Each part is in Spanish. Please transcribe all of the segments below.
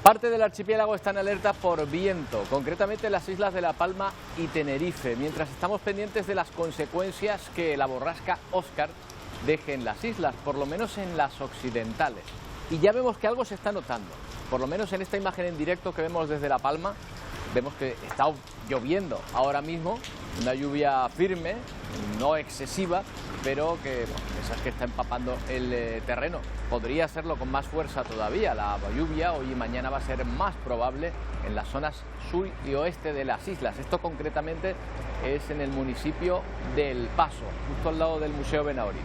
Parte del archipiélago está en alerta por viento, concretamente las islas de La Palma y Tenerife, mientras estamos pendientes de las consecuencias que la borrasca Óscar deje en las islas, por lo menos en las occidentales. Y ya vemos que algo se está notando, por lo menos en esta imagen en directo que vemos desde La Palma, vemos que está lloviendo ahora mismo, una lluvia firme, no excesiva, pero que esas que está empapando el terreno. Podría hacerlo con más fuerza todavía. La lluvia hoy y mañana va a ser más probable en las zonas sur y oeste de las islas. Esto concretamente es en el municipio del Paso, justo al lado del Museo Benaorita.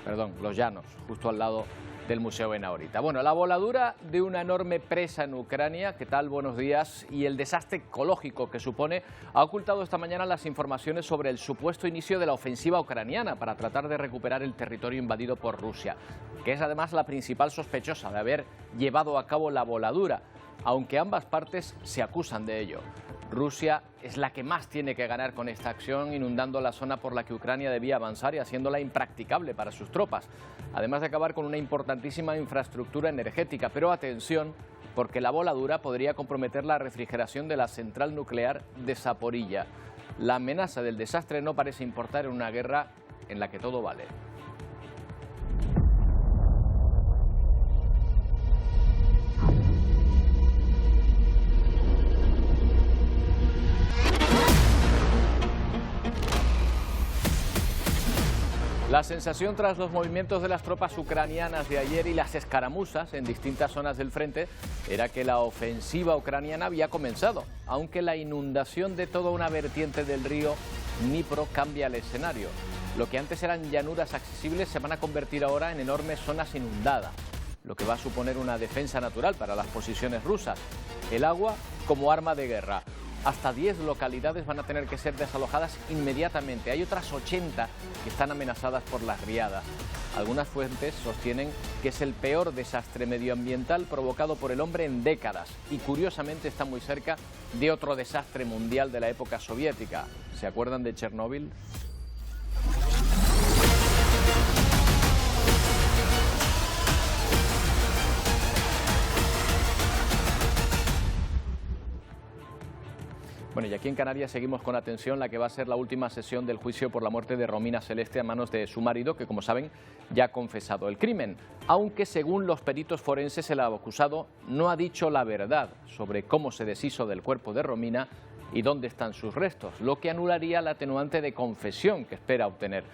Perdón, Los Llanos, justo al lado del Museo Benaorita. Bueno, la voladura de una enorme presa en Ucrania, ¿qué tal? Buenos días. Y el desastre ecológico que supone ha ocultado esta mañana las informaciones sobre el supuesto inicio de la ofensiva ucraniana para tratar de recuperar el territorio invadido por Rusia, que es además la principal sospechosa de haber llevado a cabo la voladura, aunque ambas partes se acusan de ello. Rusia es la que más tiene que ganar con esta acción, inundando la zona por la que Ucrania debía avanzar y haciéndola impracticable para sus tropas, además de acabar con una importantísima infraestructura energética. Pero atención, porque la voladura podría comprometer la refrigeración de la central nuclear de Zaporilla. La amenaza del desastre no parece importar en una guerra en la que todo vale. La sensación tras los movimientos de las tropas ucranianas de ayer y las escaramuzas en distintas zonas del frente era que la ofensiva ucraniana había comenzado, aunque la inundación de toda una vertiente del río Dnipro cambia el escenario. Lo que antes eran llanuras accesibles se van a convertir ahora en enormes zonas inundadas, lo que va a suponer una defensa natural para las posiciones rusas. El agua como arma de guerra. Hasta 10 localidades van a tener que ser desalojadas inmediatamente. Hay otras 80 que están amenazadas por las riadas. Algunas fuentes sostienen que es el peor desastre medioambiental provocado por el hombre en décadas y curiosamente está muy cerca de otro desastre mundial de la época soviética. ¿Se acuerdan de Chernóbil? Bueno, y aquí en Canarias seguimos con atención la que va a ser la última sesión del juicio por la muerte de Romina Celeste a manos de su marido, que como saben ya ha confesado el crimen, aunque según los peritos forenses el acusado no ha dicho la verdad sobre cómo se deshizo del cuerpo de Romina y dónde están sus restos, lo que anularía la atenuante de confesión que espera obtener.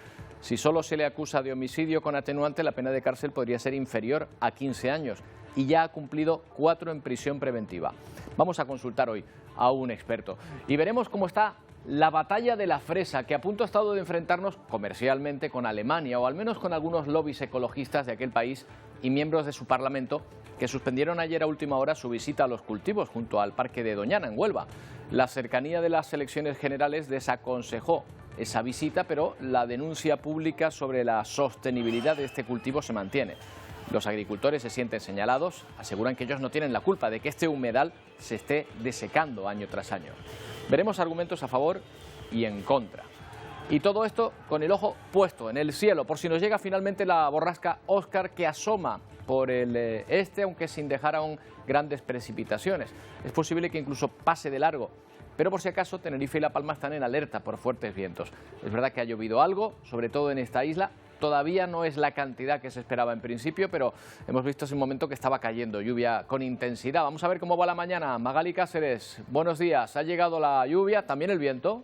Si solo se le acusa de homicidio con atenuante, la pena de cárcel podría ser inferior a 15 años y ya ha cumplido 4 en prisión preventiva. Vamos a consultar hoy a un experto y veremos cómo está la batalla de la fresa, que a punto ha estado de enfrentarnos comercialmente con Alemania, o al menos con algunos lobbies ecologistas de aquel país y miembros de su parlamento que suspendieron ayer a última hora su visita a los cultivos junto al Parque de Doñana, en Huelva. La cercanía de las elecciones generales desaconsejó esa visita, pero la denuncia pública sobre la sostenibilidad de este cultivo se mantiene. Los agricultores se sienten señalados, aseguran que ellos no tienen la culpa de que este humedal se esté desecando año tras año. Veremos argumentos a favor y en contra. Y todo esto con el ojo puesto en el cielo, por si nos llega finalmente la borrasca Óscar, que asoma por el este, aunque sin dejar aún grandes precipitaciones. Es posible que incluso pase de largo, pero por si acaso Tenerife y La Palma están en alerta por fuertes vientos. Es verdad que ha llovido algo, sobre todo en esta isla. Todavía no es la cantidad que se esperaba en principio, pero hemos visto hace un momento que estaba cayendo lluvia con intensidad. Vamos a ver cómo va la mañana. Magali Cáceres, buenos días. ¿Ha llegado la lluvia? ¿También el viento?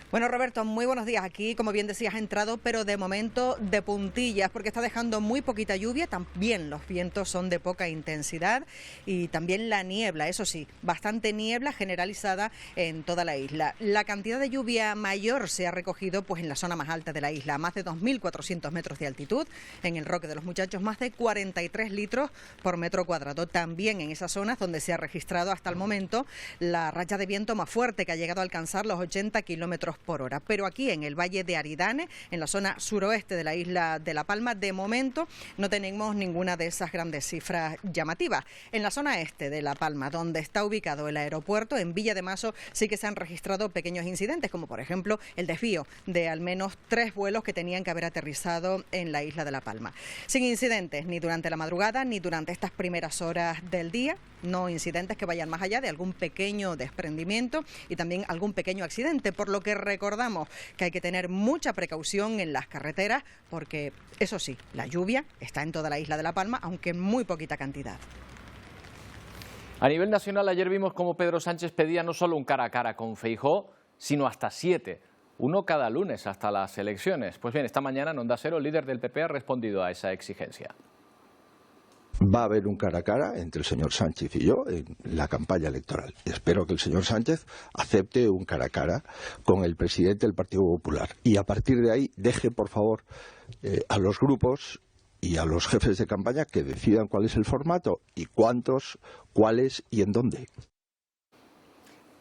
Bueno, Roberto, muy buenos días. Aquí, como bien decías, ha entrado, pero de momento de puntillas, porque está dejando muy poquita lluvia. También los vientos son de poca intensidad y también la niebla, eso sí, bastante niebla generalizada en toda la isla. La cantidad de lluvia mayor se ha recogido pues en la zona más alta de la isla, más de 2.400 metros de altitud. En el Roque de los Muchachos, más de 43 litros por metro cuadrado. También en esas zonas donde se ha registrado hasta el momento la racha de viento más fuerte, que ha llegado a alcanzar los 80 kilómetros por hora. Pero aquí en el Valle de Aridane, en la zona suroeste de la isla de La Palma, de momento no tenemos ninguna de esas grandes cifras llamativas. En la zona este de La Palma, donde está ubicado el aeropuerto, en Villa de Mazo, sí que se han registrado pequeños incidentes, como por ejemplo el desvío de al menos 3 vuelos que tenían que haber aterrizado en la isla de La Palma. Sin incidentes ni durante la madrugada ni durante estas primeras horas del día, no incidentes que vayan más allá de algún pequeño desprendimiento y también algún pequeño accidente, por lo que recordamos que hay que tener mucha precaución en las carreteras porque, eso sí, la lluvia está en toda la isla de La Palma, aunque en muy poquita cantidad. A nivel nacional, ayer vimos cómo Pedro Sánchez pedía no solo un cara a cara con Feijóo, sino hasta 7, uno cada lunes hasta las elecciones. Pues bien, esta mañana en Onda Cero, el líder del PP ha respondido a esa exigencia. Va a haber un cara a cara entre el señor Sánchez y yo en la campaña electoral. Espero que el señor Sánchez acepte un cara a cara con el presidente del Partido Popular. Y a partir de ahí deje, por favor, a los grupos y a los jefes de campaña que decidan cuál es el formato y cuántos, cuáles y en dónde.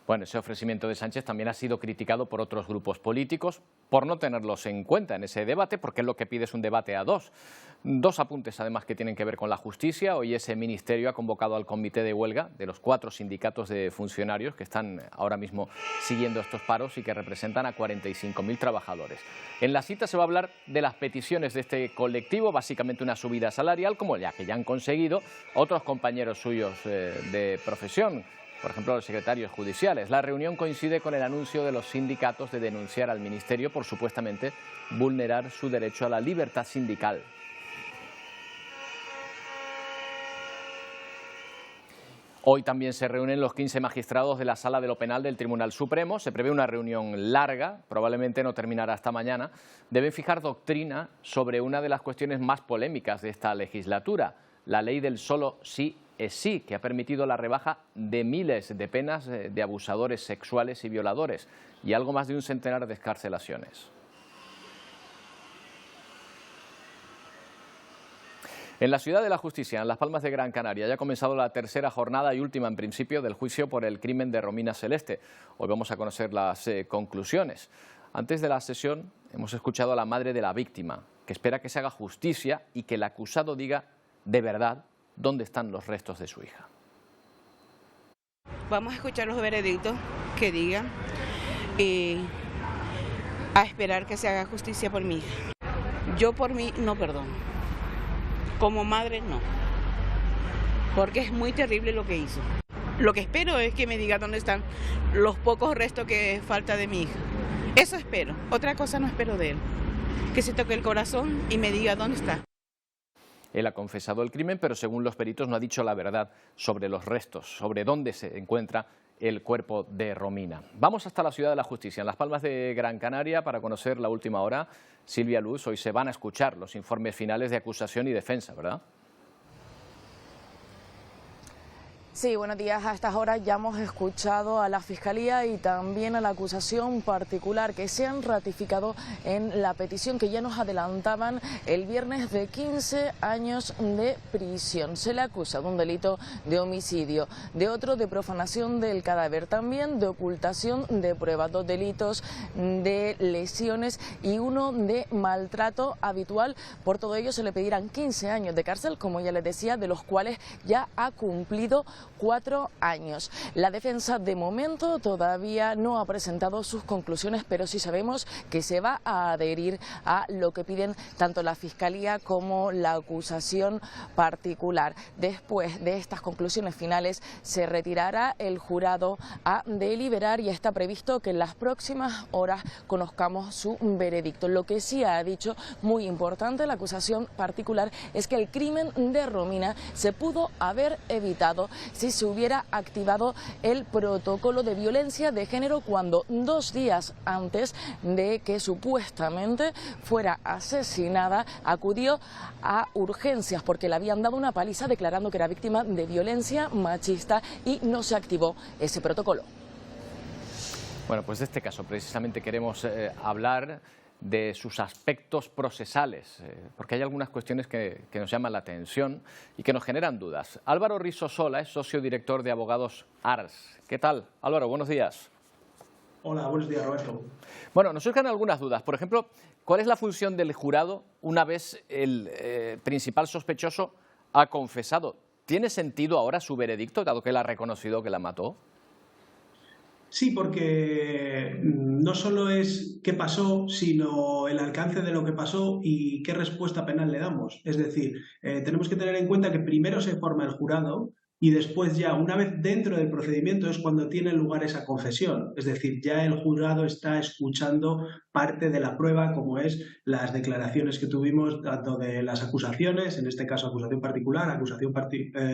Bueno, ese ofrecimiento de Sánchez también ha sido criticado por otros grupos políticos por no tenerlos en cuenta en ese debate, porque lo que pide es un debate a dos. Dos apuntes, además, que tienen que ver con la justicia. Hoy ese ministerio ha convocado al comité de huelga de los 4 sindicatos de funcionarios que están ahora mismo siguiendo estos paros y que representan a 45.000 trabajadores. En la cita se va a hablar de las peticiones de este colectivo, básicamente una subida salarial, como ya que ya han conseguido otros compañeros suyos de profesión. Por ejemplo, los secretarios judiciales. La reunión coincide con el anuncio de los sindicatos de denunciar al Ministerio por supuestamente vulnerar su derecho a la libertad sindical. Hoy también se reúnen los 15 magistrados de la Sala de lo Penal del Tribunal Supremo. Se prevé una reunión larga, probablemente no terminará hasta mañana. Deben fijar doctrina sobre una de las cuestiones más polémicas de esta legislatura, la ley del solo sí es sí, que ha permitido la rebaja de miles de penas de abusadores sexuales y violadores y algo más de un centenar de excarcelaciones. En la Ciudad de la Justicia, en Las Palmas de Gran Canaria, ya ha comenzado la tercera jornada y última en principio del juicio por el crimen de Romina Celeste. Hoy vamos a conocer las conclusiones. Antes de la sesión hemos escuchado a la madre de la víctima, que espera que se haga justicia y que el acusado diga de verdad dónde están los restos de su hija. Vamos a escuchar los veredictos que digan y a esperar que se haga justicia por mi hija. Yo por mí no perdono. Como madre no. Porque es muy terrible lo que hizo. Lo que espero es que me diga dónde están los pocos restos que falta de mi hija. Eso espero. Otra cosa no espero de él. Que se toque el corazón y me diga dónde está. Él ha confesado el crimen, pero según los peritos no ha dicho la verdad sobre los restos, sobre dónde se encuentra el cuerpo de Romina. Vamos hasta la Ciudad de la Justicia, en Las Palmas de Gran Canaria, para conocer la última hora. Silvia Luz, hoy se van a escuchar los informes finales de acusación y defensa, ¿verdad? Sí, buenos días. A estas horas ya hemos escuchado a la Fiscalía y también a la acusación particular que se han ratificado en la petición que ya nos adelantaban el viernes de 15 años de prisión. Se le acusa de un delito de homicidio, de otro de profanación del cadáver, también de ocultación de pruebas, 2 delitos de lesiones y uno de maltrato habitual. Por todo ello se le pedirán 15 años de cárcel, como ya les decía, de los cuales ya ha cumplido 4 años. La defensa de momento todavía no ha presentado sus conclusiones, pero sí sabemos que se va a adherir a lo que piden tanto la Fiscalía como la acusación particular. Después de estas conclusiones finales se retirará el jurado a deliberar y está previsto que en las próximas horas conozcamos su veredicto. Lo que sí ha dicho, muy importante, la acusación particular es que el crimen de Romina se pudo haber evitado si se hubiera activado el protocolo de violencia de género cuando 2 días antes de que supuestamente fuera asesinada acudió a urgencias porque le habían dado una paliza declarando que era víctima de violencia machista y no se activó ese protocolo. Bueno, pues de este caso precisamente queremos hablar de sus aspectos procesales, porque hay algunas cuestiones que nos llaman la atención y que nos generan dudas. Álvaro Risso Sola es socio director de Abogados Ars. ¿Qué tal, Álvaro? Buenos días. Hola, buenos días, Roberto. Bueno, nos surgen algunas dudas. Por ejemplo, ¿cuál es la función del jurado una vez el principal sospechoso ha confesado? ¿Tiene sentido ahora su veredicto, dado que él ha reconocido que la mató? Sí, porque no solo es qué pasó, sino el alcance de lo que pasó y qué respuesta penal le damos. Es decir, tenemos que tener en cuenta que primero se forma el jurado y después ya, una vez dentro del procedimiento, es cuando tiene lugar esa confesión. Es decir, ya el jurado está escuchando parte de la prueba, como es las declaraciones que tuvimos, tanto de las acusaciones, en este caso acusación particular, acusación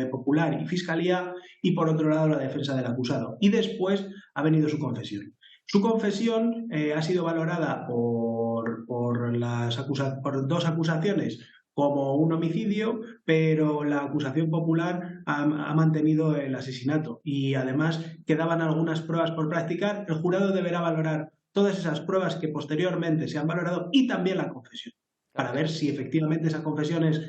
popular y fiscalía, y por otro lado la defensa del acusado. Y después ha venido su confesión. Su confesión ha sido valorada por dos acusaciones como un homicidio, pero la acusación popular ha mantenido el asesinato y además quedaban algunas pruebas por practicar. El jurado deberá valorar todas esas pruebas que posteriormente se han valorado y también la confesión, para ver si efectivamente esa confesión es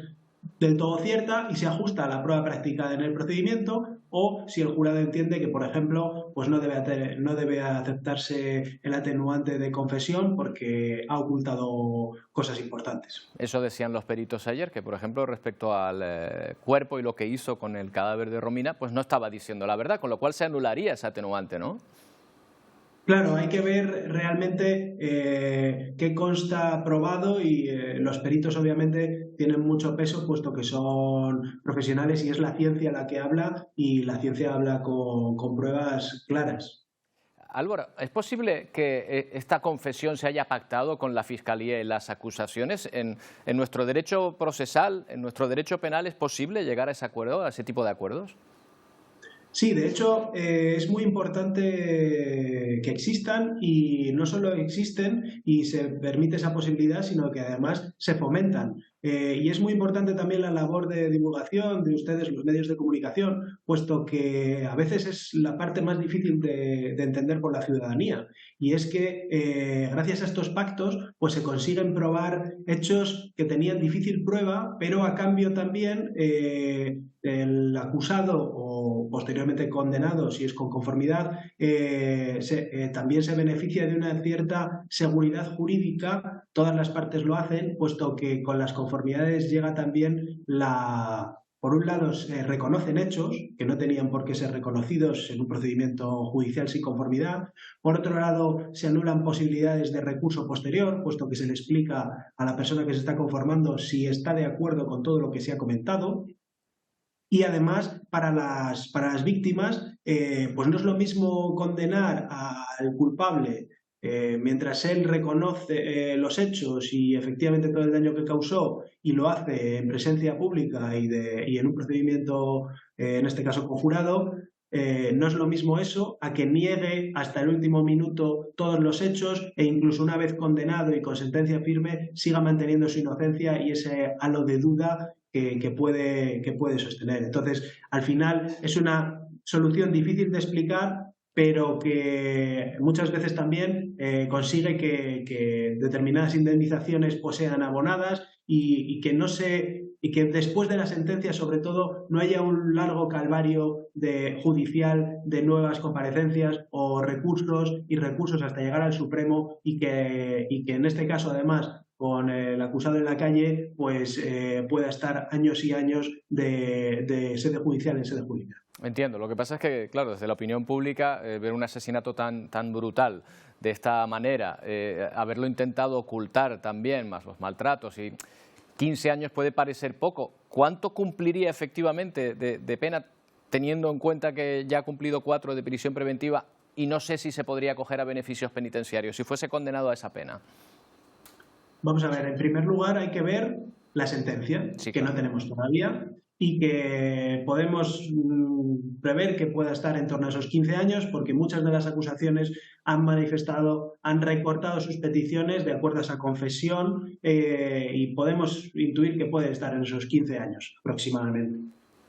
del todo cierta y se ajusta a la prueba practicada en el procedimiento, o si el jurado entiende que, por ejemplo, pues no debe aceptarse el atenuante de confesión porque ha ocultado cosas importantes. Eso decían los peritos ayer, que por ejemplo respecto al cuerpo y lo que hizo con el cadáver de Romina, pues no estaba diciendo la verdad, con lo cual se anularía ese atenuante, ¿no? Claro, hay que ver realmente qué consta probado y los peritos obviamente tienen mucho peso puesto que son profesionales y es la ciencia la que habla y la ciencia habla con pruebas claras. Álvaro, ¿es posible que esta confesión se haya pactado con la Fiscalía y las acusaciones? ¿En nuestro derecho procesal, en nuestro derecho penal, es posible llegar a ese acuerdo, a ese tipo de acuerdos? Sí, de hecho es muy importante que existan y no solo existen y se permite esa posibilidad, sino que además se fomentan. Y es muy importante también la labor de divulgación de ustedes, los medios de comunicación, puesto que a veces es la parte más difícil de entender por la ciudadanía. Y es que gracias a estos pactos pues se consiguen probar hechos que tenían difícil prueba, pero a cambio también el acusado o posteriormente condenado, si es con conformidad, también se beneficia de una cierta seguridad jurídica. Todas las partes lo hacen, puesto que con las conformidades llega también por un lado, se reconocen hechos que no tenían por qué ser reconocidos en un procedimiento judicial sin conformidad. Por otro lado, se anulan posibilidades de recurso posterior, puesto que se le explica a la persona que se está conformando si está de acuerdo con todo lo que se ha comentado. Y además, para las víctimas, pues no es lo mismo condenar al culpable mientras él reconoce los hechos y efectivamente todo el daño que causó y lo hace en presencia pública y en un procedimiento, en este caso conjurado. No es lo mismo eso a que niegue hasta el último minuto todos los hechos e incluso una vez condenado y con sentencia firme siga manteniendo su inocencia y ese halo de duda que puede sostener. Entonces, al final es una solución difícil de explicar, pero que muchas veces también consigue que determinadas indemnizaciones pues sean abonadas y que después de la sentencia, sobre todo, no haya un largo calvario judicial de nuevas comparecencias o recursos hasta llegar al Supremo y que en este caso, además, con el acusado en la calle, pues pueda estar años y años de sede judicial en sede judicial. Entiendo. Lo que pasa es que, claro, desde la opinión pública, ver un asesinato tan brutal de esta manera, haberlo intentado ocultar también, más los maltratos, y 15 años puede parecer poco. ¿Cuánto cumpliría efectivamente de pena, teniendo en cuenta que ya ha cumplido 4 de prisión preventiva y no sé si se podría acoger a beneficios penitenciarios si fuese condenado a esa pena? Vamos a ver, en primer lugar hay que ver la sentencia, sí, que no tenemos todavía, y que podemos prever que pueda estar en torno a esos 15 años, porque muchas de las acusaciones han recortado sus peticiones de acuerdo a esa confesión y podemos intuir que puede estar en esos 15 años aproximadamente.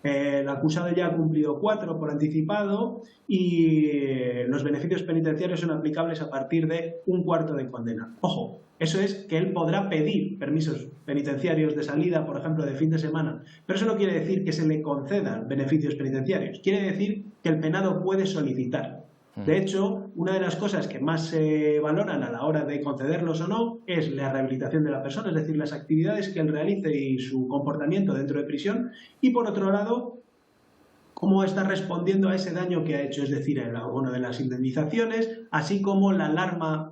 El acusado ya ha cumplido 4 por anticipado y los beneficios penitenciarios son aplicables a partir de 1/4 de condena. Ojo, eso es que él podrá pedir permisos penitenciarios de salida, por ejemplo, de fin de semana, pero eso no quiere decir que se le concedan beneficios penitenciarios. Quiere decir que el penado puede solicitar. De hecho, una de las cosas que más se valoran a la hora de concederlos o no es la rehabilitación de la persona, es decir, las actividades que él realice y su comportamiento dentro de prisión. Y por otro lado, cómo está respondiendo a ese daño que ha hecho, es decir, el abono de las indemnizaciones, así como la alarma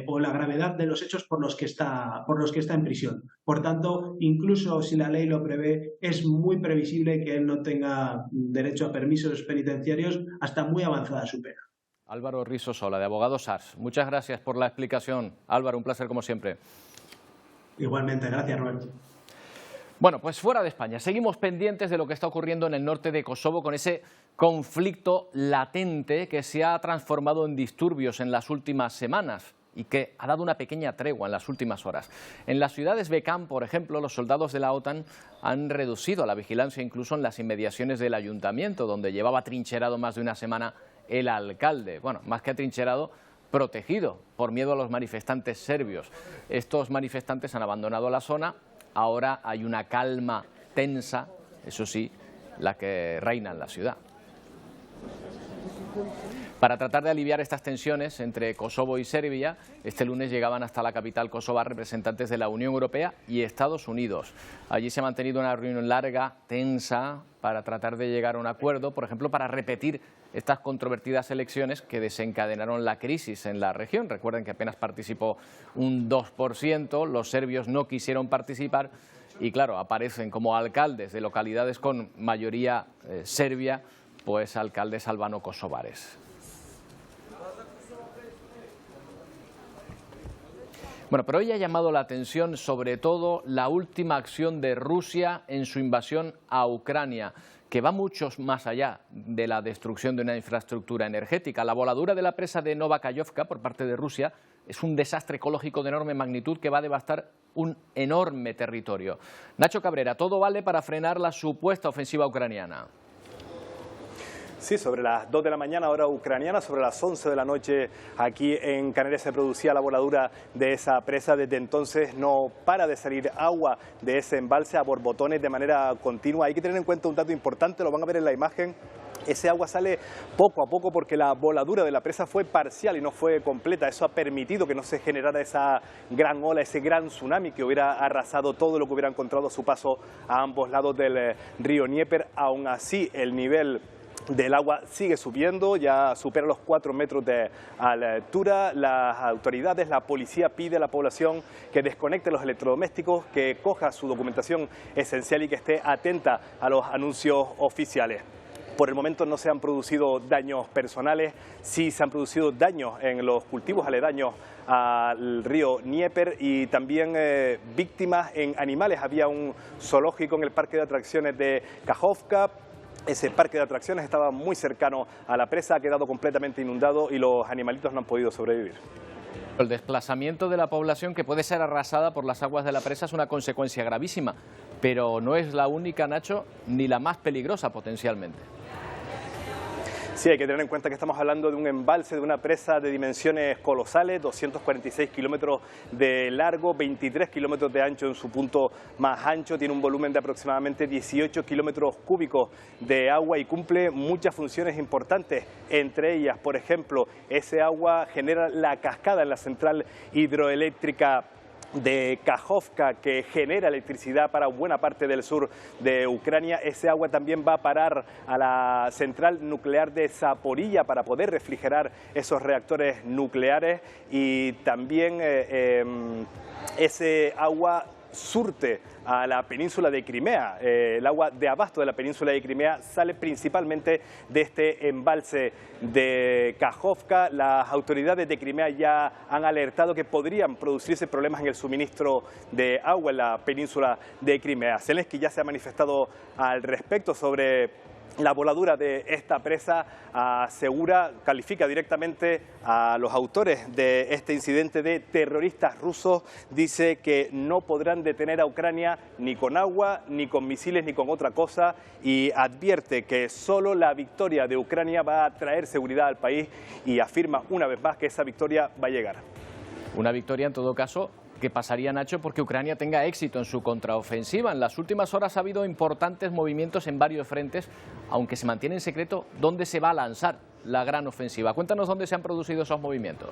o la gravedad de los hechos por los que está en prisión. Por tanto, incluso si la ley lo prevé, es muy previsible que él no tenga derecho a permisos penitenciarios hasta muy avanzada su pena. Álvaro Risso Sola, de Abogados Sars. Muchas gracias por la explicación. Álvaro, un placer como siempre. Igualmente, gracias, Roberto. Bueno, pues fuera de España, seguimos pendientes de lo que está ocurriendo en el norte de Kosovo con ese conflicto latente que se ha transformado en disturbios en las últimas semanas y que ha dado una pequeña tregua en las últimas horas. En las ciudades Bekan, por ejemplo, los soldados de la OTAN han reducido la vigilancia incluso en las inmediaciones del ayuntamiento, donde llevaba trincherado más de una semana el alcalde. Bueno, más que atrincherado, protegido por miedo a los manifestantes serbios. Estos manifestantes han abandonado la zona. Ahora hay una calma tensa, eso sí, la que reina en la ciudad. Para tratar de aliviar estas tensiones entre Kosovo y Serbia, este lunes llegaban hasta la capital kosovar representantes de la Unión Europea y Estados Unidos. Allí se ha mantenido una reunión larga, tensa, para tratar de llegar a un acuerdo, por ejemplo, para repetir estas controvertidas elecciones que desencadenaron la crisis en la región. Recuerden que apenas participó un 2%, los serbios no quisieron participar y, claro, aparecen como alcaldes de localidades con mayoría serbia, pues alcaldes albano-kosovares. Bueno, pero hoy ha llamado la atención sobre todo la última acción de Rusia en su invasión a Ucrania, que va mucho más allá de la destrucción de una infraestructura energética. La voladura de la presa de Novakayovka por parte de Rusia es un desastre ecológico de enorme magnitud que va a devastar un enorme territorio. Nacho Cabrera, todo vale para frenar la supuesta ofensiva ucraniana. Sí, sobre las 2 de la mañana, hora ucraniana, sobre las 11 de la noche aquí en Canarias se producía la voladura de esa presa. Desde entonces no para de salir agua de ese embalse a borbotones de manera continua. Hay que tener en cuenta un dato importante, lo van a ver en la imagen. Ese agua sale poco a poco porque la voladura de la presa fue parcial y no fue completa. Eso ha permitido que no se generara esa gran ola, ese gran tsunami que hubiera arrasado todo lo que hubiera encontrado a su paso a ambos lados del río Dnieper. Aún así, el nivel del agua sigue subiendo, ya supera los 4 metros de altura. Las autoridades, la policía pide a la población que desconecte los electrodomésticos, que coja su documentación esencial y que esté atenta a los anuncios oficiales. Por el momento no se han producido daños personales, sí se han producido daños en los cultivos aledaños al río Dnieper y también víctimas en animales. Había un zoológico en el parque de atracciones de Kajovka. Ese parque de atracciones estaba muy cercano a la presa, ha quedado completamente inundado y los animalitos no han podido sobrevivir. El desplazamiento de la población que puede ser arrasada por las aguas de la presa es una consecuencia gravísima, pero no es la única, Nacho, ni la más peligrosa potencialmente. Sí, hay que tener en cuenta que estamos hablando de un embalse, de una presa de dimensiones colosales, 246 kilómetros de largo, 23 kilómetros de ancho en su punto más ancho, tiene un volumen de aproximadamente 18 kilómetros cúbicos de agua y cumple muchas funciones importantes, entre ellas, por ejemplo, ese agua genera la cascada en la central hidroeléctrica de Kajovka, que genera electricidad para buena parte del sur de Ucrania. Ese agua también va a parar a la central nuclear de Zaporilla para poder refrigerar esos reactores nucleares y también ese agua surte a la península de Crimea. El agua de abasto de la península de Crimea sale principalmente de este embalse de Kajovka. Las autoridades de Crimea ya han alertado que podrían producirse problemas en el suministro de agua en la península de Crimea. Zelensky ya se ha manifestado al respecto sobre la voladura de esta presa, califica directamente a los autores de este incidente de terroristas rusos, dice que no podrán detener a Ucrania ni con agua, ni con misiles, ni con otra cosa y advierte que solo la victoria de Ucrania va a traer seguridad al país y afirma una vez más que esa victoria va a llegar. Una victoria en todo caso que pasaría, Nacho, porque Ucrania tenga éxito en su contraofensiva. En las últimas horas ha habido importantes movimientos en varios frentes, aunque se mantiene en secreto dónde se va a lanzar la gran ofensiva. Cuéntanos dónde se han producido esos movimientos.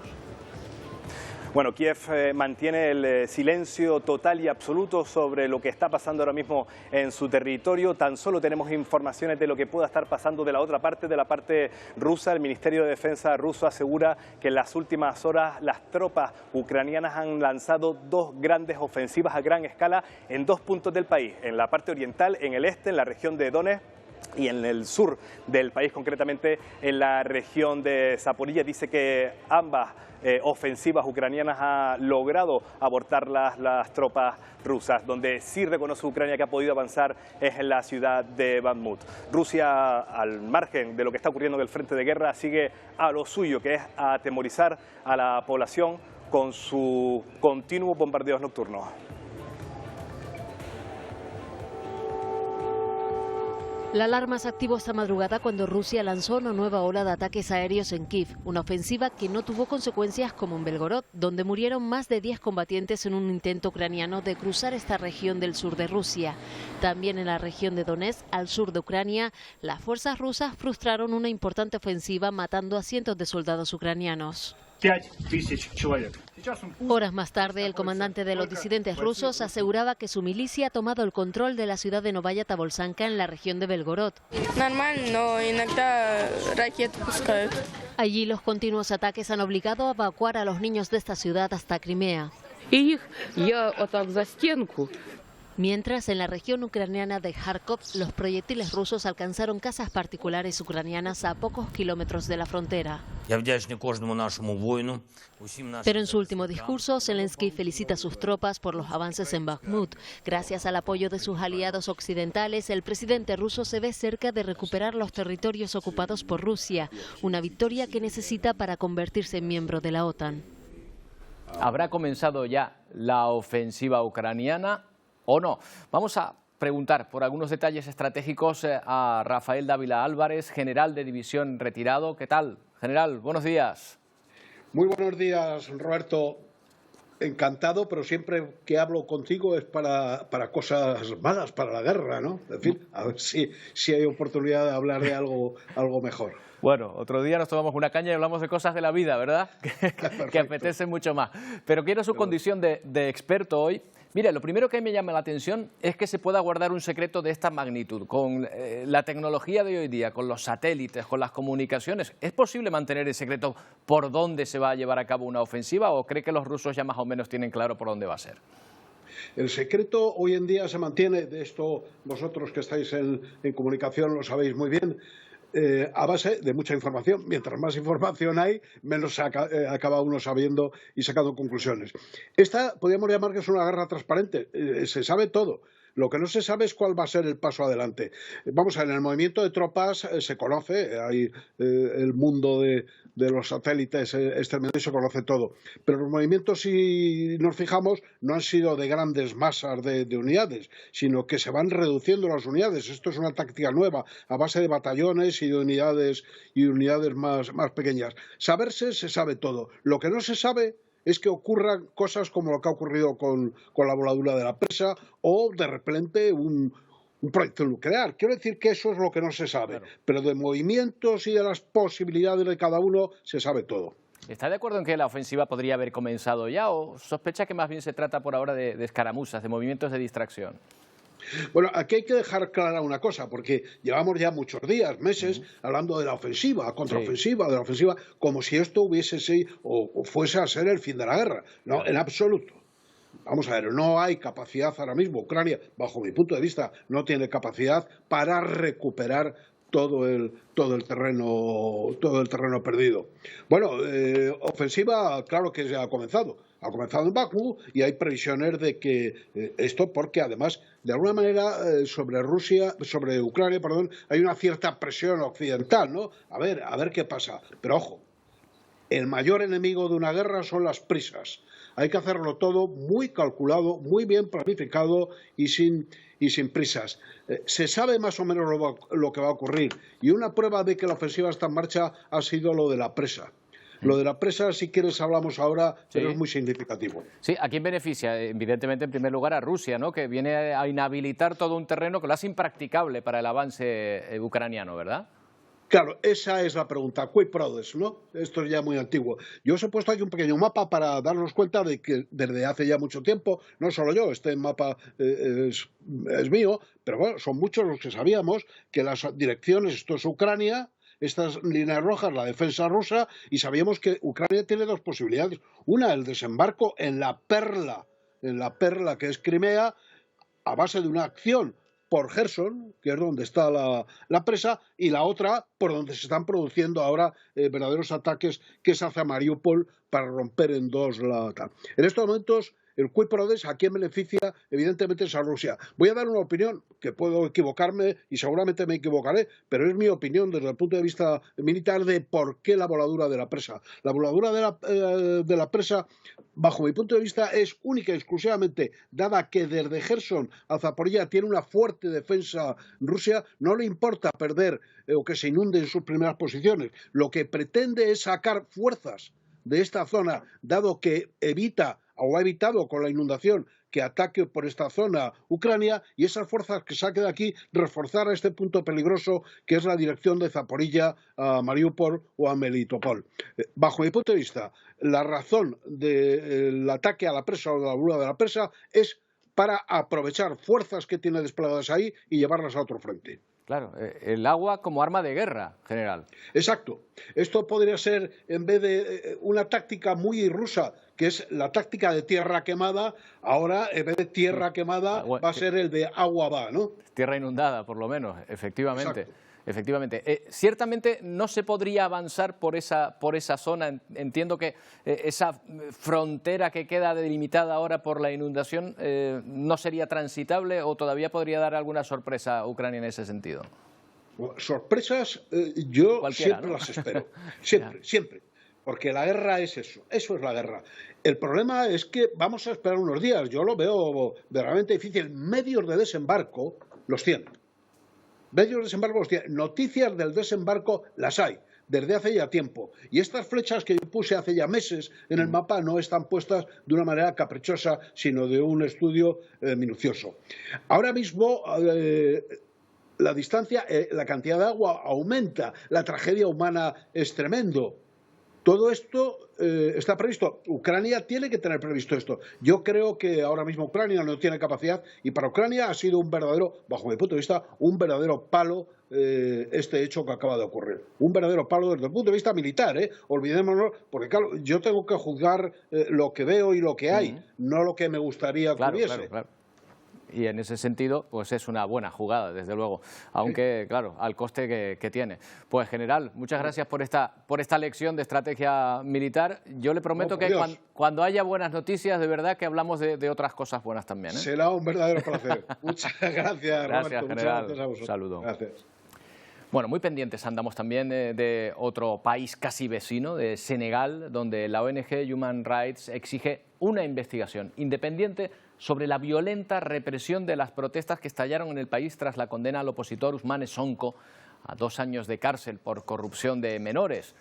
Bueno, Kiev mantiene el silencio total y absoluto sobre lo que está pasando ahora mismo en su territorio. Tan solo tenemos informaciones de lo que pueda estar pasando de la otra parte, de la parte rusa. El Ministerio de Defensa ruso asegura que en las últimas horas las tropas ucranianas han lanzado 2 grandes ofensivas a gran escala en 2 puntos del país, en la parte oriental, en el este, en la región de Donetsk, y en el sur del país, concretamente en la región de Zaporilla. Dice que ambas ofensivas ucranianas ha logrado abortar las tropas rusas. Donde sí reconoce Ucrania que ha podido avanzar es en la ciudad de Bakhmut. Rusia, al margen de lo que está ocurriendo en el frente de guerra, sigue a lo suyo, que es atemorizar a la población con sus continuos bombardeos nocturnos. La alarma se activó esta madrugada cuando Rusia lanzó una nueva ola de ataques aéreos en Kiev, una ofensiva que no tuvo consecuencias como en Belgorod, donde murieron más de 10 combatientes en un intento ucraniano de cruzar esta región del sur de Rusia. También en la región de Donetsk, al sur de Ucrania, las fuerzas rusas frustraron una importante ofensiva matando a cientos de soldados ucranianos. Horas más tarde, el comandante de los disidentes rusos aseguraba que su milicia ha tomado el control de la ciudad de Novaya Tobolsanka en la región de Belgorod. Allí los continuos ataques han obligado a evacuar a los niños de esta ciudad hasta Crimea. Mientras, en la región ucraniana de Kharkov, los proyectiles rusos alcanzaron casas particulares ucranianas a pocos kilómetros de la frontera. Pero en su último discurso, Zelensky felicita a sus tropas por los avances en Bakhmut. Gracias al apoyo de sus aliados occidentales, el presidente ruso se ve cerca de recuperar los territorios ocupados por Rusia, una victoria que necesita para convertirse en miembro de la OTAN. ¿Habrá comenzado ya la ofensiva ucraniana o no? Vamos a preguntar por algunos detalles estratégicos a Rafael Dávila Álvarez, general de división retirado. ¿Qué tal, general? Buenos días. Muy buenos días, Roberto. Encantado, pero siempre que hablo contigo es para cosas malas, para la guerra, ¿no? En fin, a ver si hay oportunidad de hablar de algo mejor. Bueno, otro día nos tomamos una caña y hablamos de cosas de la vida, ¿verdad? Que apetece mucho más. Pero quiero su condición de experto hoy. Mira, lo primero que me llama la atención es que se pueda guardar un secreto de esta magnitud. Con la tecnología de hoy día, con los satélites, con las comunicaciones, ¿es posible mantener en secreto por dónde se va a llevar a cabo una ofensiva o cree que los rusos ya más o menos tienen claro por dónde va a ser? El secreto hoy en día se mantiene, de esto vosotros que estáis en comunicación lo sabéis muy bien, a base de mucha información. Mientras más información hay, menos acaba uno sabiendo y sacando conclusiones. Esta podríamos llamar que es una guerra transparente. Se sabe todo. Lo que no se sabe es cuál va a ser el paso adelante. Vamos a ver, en el movimiento de tropas se conoce, hay el mundo de los satélites es tremendo y se conoce todo. Pero los movimientos, si nos fijamos, no han sido de grandes masas de unidades, sino que se van reduciendo las unidades. Esto es una táctica nueva, a base de batallones y de unidades más pequeñas. Saberse, se sabe todo. Lo que no se sabe es que ocurran cosas como lo que ha ocurrido con la voladura de la presa o de repente un proyecto nuclear. Quiero decir que eso es lo que no se sabe, claro. Pero de movimientos y de las posibilidades de cada uno se sabe todo. ¿Está de acuerdo en que la ofensiva podría haber comenzado ya o sospecha que más bien se trata por ahora de escaramuzas, de movimientos de distracción? Bueno, aquí hay que dejar clara una cosa, porque llevamos ya muchos días, meses, hablando de la ofensiva, contraofensiva, de la ofensiva, como si esto hubiese sido o fuese a ser el fin de la guerra. No, en absoluto. Vamos a ver, no hay capacidad ahora mismo. Ucrania, bajo mi punto de vista, no tiene capacidad para recuperar todo el terreno perdido. Bueno, ofensiva, claro que ya ha comenzado. Ha comenzado en Bakhmut y hay previsiones de que esto, porque además, de alguna manera, sobre Ucrania, hay una cierta presión occidental, ¿no? A ver qué pasa. Pero ojo, el mayor enemigo de una guerra son las prisas. Hay que hacerlo todo muy calculado, muy bien planificado y sin prisas. Se sabe más o menos lo que va a ocurrir y una prueba de que la ofensiva está en marcha ha sido lo de la presa. Lo de la presa, si quieres, hablamos ahora, pero es muy significativo. Sí, ¿a quién beneficia? Evidentemente, en primer lugar, a Rusia, ¿no? Que viene a inhabilitar todo un terreno que lo hace impracticable para el avance ucraniano, ¿verdad? Claro, esa es la pregunta. Quid prodest, ¿no? Esto es ya muy antiguo. Yo os he puesto aquí un pequeño mapa para darnos cuenta de que desde hace ya mucho tiempo, no solo yo, este mapa es mío, pero bueno, son muchos los que sabíamos que las direcciones, esto es Ucrania, estas líneas rojas, la defensa rusa, y sabíamos que Ucrania tiene dos posibilidades. Una, el desembarco en la perla que es Crimea, a base de una acción por Gerson, que es donde está la presa, y la otra por donde se están produciendo ahora verdaderos ataques, que es hacia Mariupol, para romper en dos la... En estos momentos, el quid prodest, ¿a quién beneficia? Evidentemente es a Rusia. Voy a dar una opinión, que puedo equivocarme y seguramente me equivocaré, pero es mi opinión desde el punto de vista militar de por qué la voladura de la presa. La voladura de la presa, bajo mi punto de vista, es única y exclusivamente, dada que desde Gerson a Zaporilla tiene una fuerte defensa Rusia, no le importa perder o que se inunden sus primeras posiciones. Lo que pretende es sacar fuerzas de esta zona, dado que evita o ha evitado con la inundación que ataque por esta zona Ucrania, y esas fuerzas que saque de aquí reforzar a este punto peligroso que es la dirección de Zaporilla a Mariupol o a Melitopol. Bajo mi punto de vista, la razón del ataque a la presa o de la voladura de la presa es para aprovechar fuerzas que tiene desplegadas ahí y llevarlas a otro frente. Claro, el agua como arma de guerra, general. Exacto. Esto podría ser, en vez de una táctica muy rusa, que es la táctica de tierra quemada, ahora en vez de tierra quemada va a ser el de agua va, ¿no? Tierra inundada, por lo menos, efectivamente. Exacto. Efectivamente. Ciertamente no se podría avanzar por esa zona. Entiendo que esa frontera que queda delimitada ahora por la inundación no sería transitable, o todavía podría dar alguna sorpresa a Ucrania en ese sentido. Sorpresas yo Cualquiera, siempre, ¿no?, las espero. Siempre. Porque la guerra es eso es la guerra. El problema es que vamos a esperar unos días. Yo lo veo verdaderamente difícil. Medios de desembarco los tienen. Medios de desembarco los tienen. Noticias del desembarco las hay desde hace ya tiempo. Y estas flechas que yo puse hace ya meses en el mapa no están puestas de una manera caprichosa, sino de un estudio minucioso. Ahora mismo la distancia, la cantidad de agua aumenta, la tragedia humana es tremendo. Todo esto está previsto. Ucrania tiene que tener previsto esto. Yo creo que ahora mismo Ucrania no tiene capacidad, y para Ucrania ha sido un verdadero, bajo mi punto de vista, un verdadero palo este hecho que acaba de ocurrir. Un verdadero palo desde el punto de vista militar, olvidémonos, porque claro, yo tengo que juzgar lo que veo y lo que hay, no lo que me gustaría que hubiese. Claro. Y en ese sentido, pues es una buena jugada, desde luego, aunque, claro, al coste que tiene. Pues, general, muchas gracias por esta lección de estrategia militar. Yo le prometo que cuando haya buenas noticias, de verdad que hablamos de otras cosas buenas también. Será un verdadero placer. Muchas gracias, Roberto. General. Muchas gracias a vosotros. Un saludo. Gracias. Bueno, muy pendientes andamos también de otro país casi vecino, de Senegal, donde la ONG Human Rights exige una investigación independiente sobre la violenta represión de las protestas que estallaron en el país tras la condena al opositor Ousmane Sonko a 2 años de cárcel por corrupción de menores.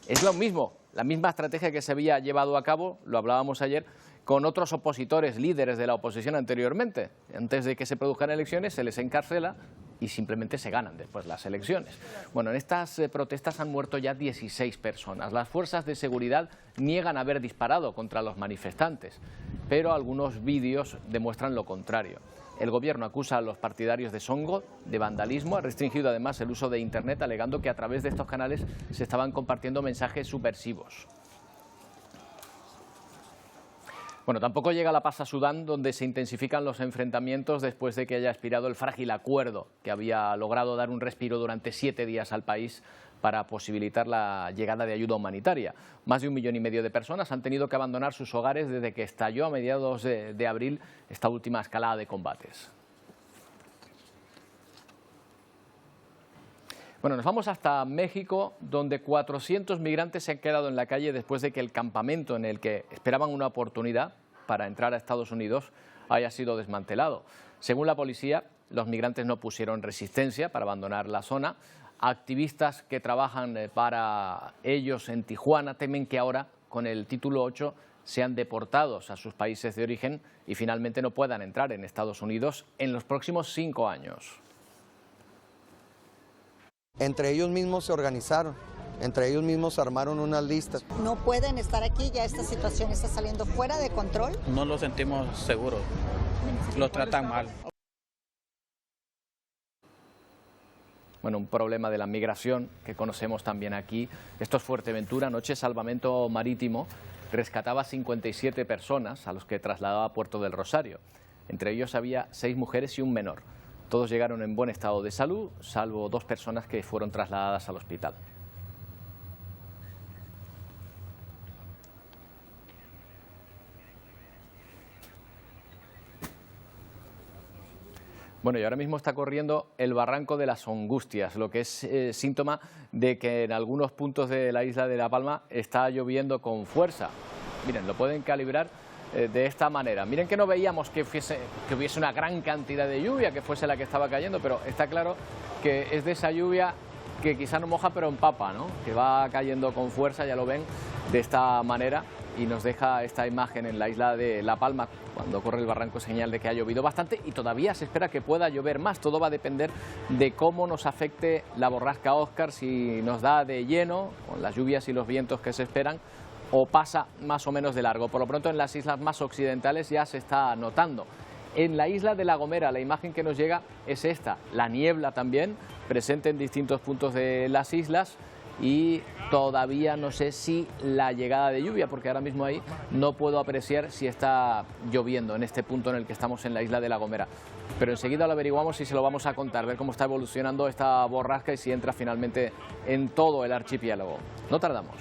Es lo mismo, la misma estrategia que se había llevado a cabo, lo hablábamos ayer, con otros opositores, líderes de la oposición anteriormente. Antes de que se produzcan elecciones se les encarcela y simplemente se ganan después las elecciones. Bueno, en estas protestas han muerto ya 16 personas. Las fuerzas de seguridad niegan haber disparado contra los manifestantes, pero algunos vídeos demuestran lo contrario. El gobierno acusa a los partidarios de Sonko de vandalismo, ha restringido además el uso de Internet, alegando que a través de estos canales se estaban compartiendo mensajes subversivos. Bueno, tampoco llega la paz a Sudán, donde se intensifican los enfrentamientos después de que haya expirado el frágil acuerdo que había logrado dar un respiro durante 7 días al país para posibilitar la llegada de ayuda humanitaria. Más de 1,5 millones de personas han tenido que abandonar sus hogares desde que estalló a mediados de abril esta última escalada de combates. Bueno, nos vamos hasta México, donde 400 migrantes se han quedado en la calle después de que el campamento en el que esperaban una oportunidad para entrar a Estados Unidos haya sido desmantelado. Según la policía, los migrantes no pusieron resistencia para abandonar la zona. Activistas que trabajan para ellos en Tijuana temen que ahora, con el título 8, sean deportados a sus países de origen y finalmente no puedan entrar en Estados Unidos en los próximos 5 años. Entre ellos mismos se organizaron, entre ellos mismos armaron unas listas. No pueden estar aquí, ya esta situación está saliendo fuera de control. No lo sentimos seguros, lo tratan mal. Bueno, un problema de la migración que conocemos también aquí. Esto es Fuerteventura. Anoche Salvamento Marítimo rescataba 57 personas a los que trasladaba a Puerto del Rosario. Entre ellos había 6 mujeres y un menor. Todos llegaron en buen estado de salud, salvo 2 personas que fueron trasladadas al hospital. Bueno, y ahora mismo está corriendo el barranco de las Angustias, lo que es síntoma de que en algunos puntos de la isla de La Palma está lloviendo con fuerza. Miren, lo pueden calibrar de esta manera. Miren que no veíamos que hubiese una gran cantidad de lluvia, que fuese la que estaba cayendo, pero está claro que es de esa lluvia que quizá no moja pero empapa, ¿no? Que va cayendo con fuerza, ya lo ven, de esta manera, y nos deja esta imagen en la isla de La Palma cuando corre el barranco, señal de que ha llovido bastante y todavía se espera que pueda llover más. Todo va a depender de cómo nos afecte la borrasca Óscar, si nos da de lleno con las lluvias y los vientos que se esperan o pasa más o menos de largo. Por lo pronto en las islas más occidentales ya se está notando. En la isla de La Gomera la imagen que nos llega es esta, la niebla también presente en distintos puntos de las islas y todavía no sé si la llegada de lluvia, porque ahora mismo ahí no puedo apreciar si está lloviendo en este punto en el que estamos en la isla de La Gomera. Pero enseguida lo averiguamos y se lo vamos a contar, ver cómo está evolucionando esta borrasca y si entra finalmente en todo el archipiélago. No tardamos.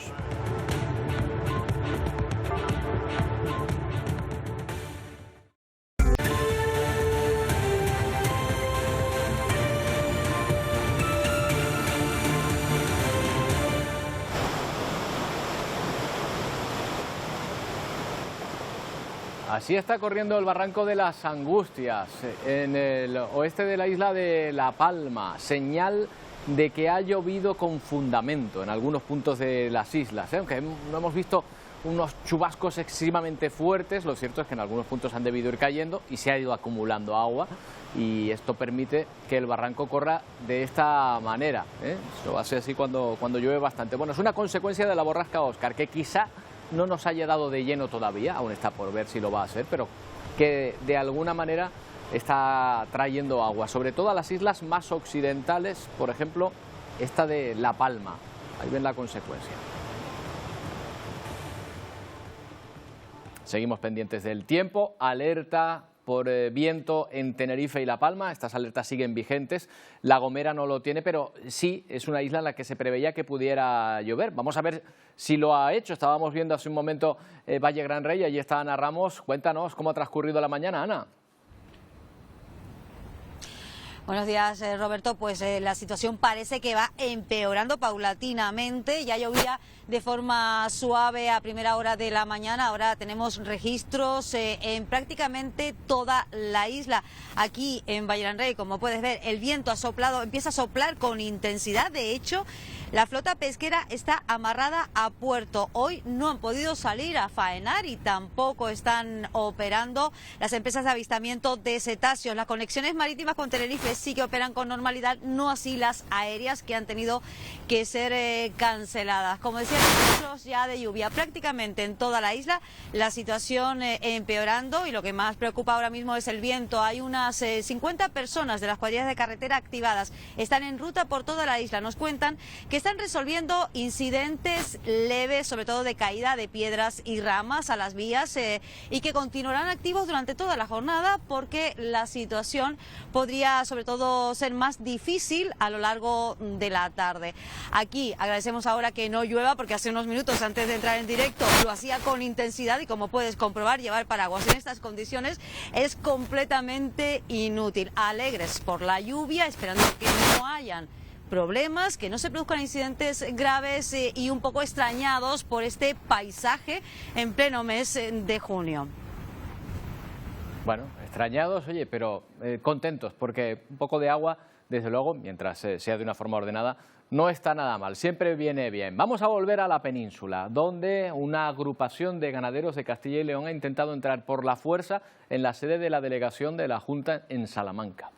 Así está corriendo el barranco de las Angustias, en el oeste de la isla de La Palma, señal de que ha llovido con fundamento en algunos puntos de las islas, aunque no hemos visto unos chubascos excesivamente fuertes, lo cierto es que en algunos puntos han debido ir cayendo y se ha ido acumulando agua y esto permite que el barranco corra de esta manera, Esto va a ser así cuando llueve bastante. Bueno, es una consecuencia de la borrasca Óscar, que quizá no nos haya dado de lleno todavía, aún está por ver si lo va a hacer, pero que de alguna manera está trayendo agua, sobre todo a las islas más occidentales, por ejemplo, esta de La Palma. Ahí ven la consecuencia. Seguimos pendientes del tiempo, alerta por viento en Tenerife y La Palma, estas alertas siguen vigentes. La Gomera no lo tiene, pero sí es una isla en la que se preveía que pudiera llover. Vamos a ver si lo ha hecho. Estábamos viendo hace un momento Valle Gran Rey, allí está Ana Ramos. Cuéntanos cómo ha transcurrido la mañana, Ana. Buenos días, Roberto. Pues la situación parece que va empeorando paulatinamente. Ya llovía de forma suave a primera hora de la mañana. Ahora tenemos registros en prácticamente toda la isla. Aquí en Valle Gran Rey, como puedes ver, el viento empieza a soplar con intensidad. De hecho, la flota pesquera está amarrada a puerto. Hoy no han podido salir a faenar y tampoco están operando las empresas de avistamiento de cetáceos. Las conexiones marítimas con Tenerife sí que operan con normalidad, no así las aéreas, que han tenido que ser canceladas. Como decía, registros ya de lluvia prácticamente en toda la isla, la situación empeorando, y lo que más preocupa ahora mismo es el viento. Hay unas 50 personas de las cuadrillas de carretera activadas, están en ruta por toda la isla. Nos cuentan que están resolviendo incidentes leves, sobre todo de caída de piedras y ramas a las vías, y que continuarán activos durante toda la jornada, porque la situación podría sobre todo ser más difícil a lo largo de la tarde. Aquí agradecemos ahora que no llueva, porque hace unos minutos antes de entrar en directo lo hacía con intensidad y, como puedes comprobar, llevar paraguas en estas condiciones es completamente inútil. Alegres por la lluvia, esperando que no hayan problemas, que no se produzcan incidentes graves y un poco extrañados por este paisaje en pleno mes de junio. Bueno, extrañados, oye, pero contentos, porque un poco de agua, desde luego, mientras sea de una forma ordenada, no está nada mal, siempre viene bien. Vamos a volver a la península, donde una agrupación de ganaderos de Castilla y León ha intentado entrar por la fuerza en la sede de la delegación de la Junta en Salamanca.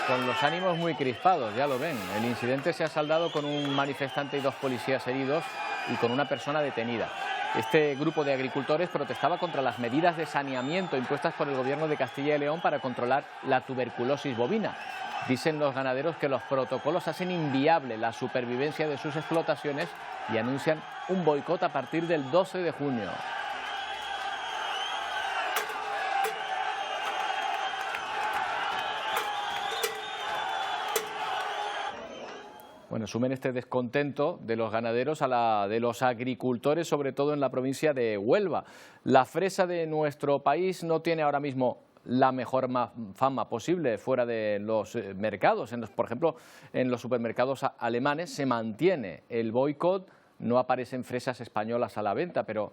Con los ánimos muy crispados, ya lo ven. El incidente se ha saldado con un manifestante y 2 policías heridos y con una persona detenida. Este grupo de agricultores protestaba contra las medidas de saneamiento impuestas por el gobierno de Castilla y León para controlar la tuberculosis bovina. Dicen los ganaderos que los protocolos hacen inviable la supervivencia de sus explotaciones y anuncian un boicot a partir del 12 de junio. Bueno, sumen este descontento de los ganaderos a la de los agricultores, sobre todo en la provincia de Huelva. La fresa de nuestro país no tiene ahora mismo la mejor fama posible fuera de los mercados. Por ejemplo, en los supermercados alemanes se mantiene el boicot, no aparecen fresas españolas a la venta, pero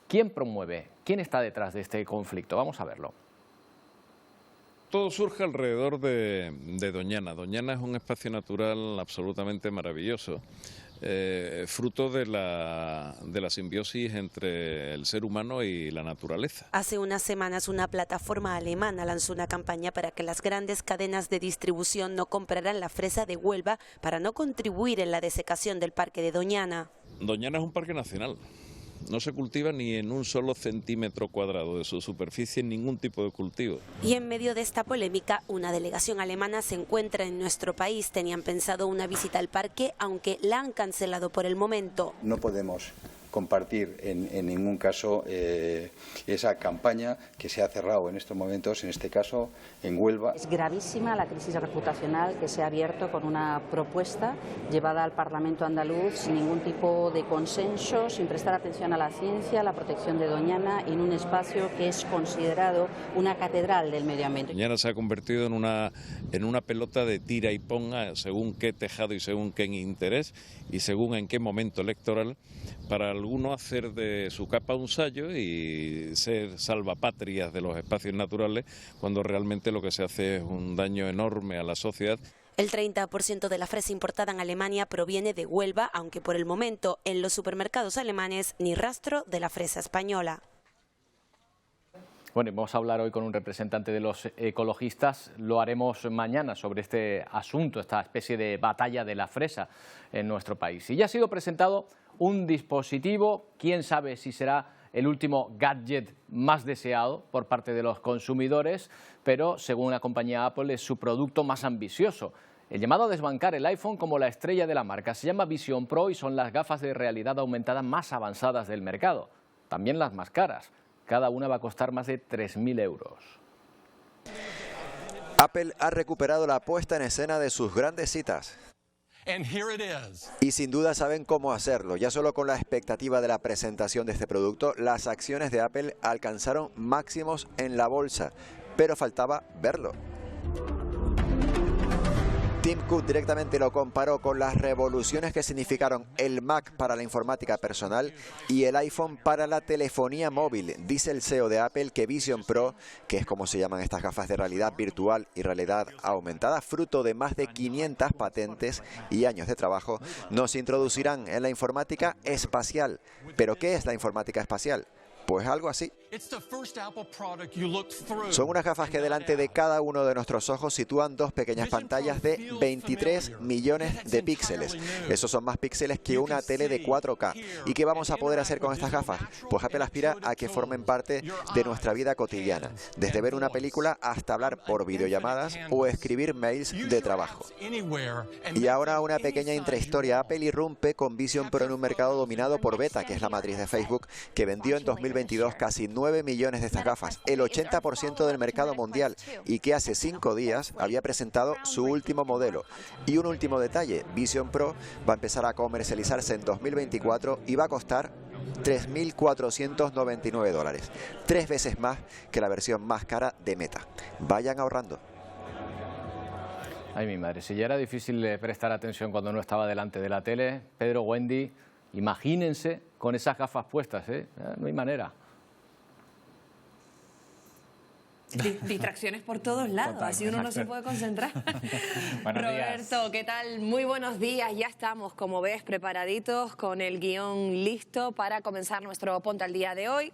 ¿quién promueve? ¿Quién está detrás de este conflicto? Vamos a verlo. Todo surge alrededor de Doñana. Doñana es un espacio natural absolutamente maravilloso, fruto de la simbiosis entre el ser humano y la naturaleza. Hace unas semanas una plataforma alemana lanzó una campaña para que las grandes cadenas de distribución no compraran la fresa de Huelva para no contribuir en la desecación del parque de Doñana. Doñana es un parque nacional. No se cultiva ni en un solo centímetro cuadrado de su superficie ningún tipo de cultivo. Y en medio de esta polémica, una delegación alemana se encuentra en nuestro país. Tenían pensado una visita al parque, aunque la han cancelado por el momento. No podemos compartir en ningún caso esa campaña que se ha cerrado en estos momentos, en este caso en Huelva. Es gravísima la crisis reputacional que se ha abierto con una propuesta llevada al Parlamento andaluz sin ningún tipo de consenso, sin prestar atención a la ciencia, la protección de Doñana, en un espacio que es considerado una catedral del medio ambiente. Doñana se ha convertido en una pelota de tira y ponga según qué tejado y según qué interés y según en qué momento electoral, para alguno hacer de su capa un sayo y ser salvapatrias de los espacios naturales, cuando realmente lo que se hace es un daño enorme a la sociedad. El 30% de la fresa importada en Alemania proviene de Huelva, aunque por el momento en los supermercados alemanes ni rastro de la fresa española. Bueno, vamos a hablar hoy con un representante de los ecologistas. Lo haremos mañana sobre este asunto, esta especie de batalla de la fresa en nuestro país. Y ya ha sido presentado un dispositivo, quién sabe si será el último gadget más deseado por parte de los consumidores, pero según la compañía Apple es su producto más ambicioso. El llamado a desbancar el iPhone como la estrella de la marca se llama Vision Pro y son las gafas de realidad aumentada más avanzadas del mercado, también las más caras. Cada una va a costar más de 3.000 euros. Apple ha recuperado la puesta en escena de sus grandes citas. Y sin duda saben cómo hacerlo. Ya solo con la expectativa de la presentación de este producto, las acciones de Apple alcanzaron máximos en la bolsa, pero faltaba verlo. Tim Cook directamente lo comparó con las revoluciones que significaron el Mac para la informática personal y el iPhone para la telefonía móvil. Dice el CEO de Apple que Vision Pro, que es como se llaman estas gafas de realidad virtual y realidad aumentada, fruto de más de 500 patentes y años de trabajo, nos introducirán en la informática espacial. ¿Pero qué es la informática espacial? Pues algo así. Son unas gafas que delante de cada uno de nuestros ojos sitúan dos pequeñas pantallas de 23 millones de píxeles. Esos son más píxeles que una tele de 4K. ¿Y qué vamos a poder hacer con estas gafas? Pues Apple aspira a que formen parte de nuestra vida cotidiana, desde ver una película hasta hablar por videollamadas o escribir mails de trabajo. Y ahora una pequeña intrahistoria. Apple irrumpe con Vision Pro en un mercado dominado por Beta, que es la matriz de Facebook, que vendió en 2022 casi 9 millones de estas gafas, el 80% del mercado mundial, y que hace 5 días había presentado su último modelo. Y un último detalle, Vision Pro va a empezar a comercializarse en 2024 y va a costar $3.499, 3 veces más que la versión más cara de Meta. Vayan ahorrando. Ay, mi madre, si ya era difícil prestar atención cuando no estaba delante de la tele, Pedro, Wendy, imagínense con esas gafas puestas, ¿eh? No hay manera. Distracciones por todos lados, total, así uno no se puede concentrar. Roberto, días. ¿Qué tal? Muy buenos días, ya estamos, como ves, preparaditos con el guión listo para comenzar nuestro Ponte al Día de hoy.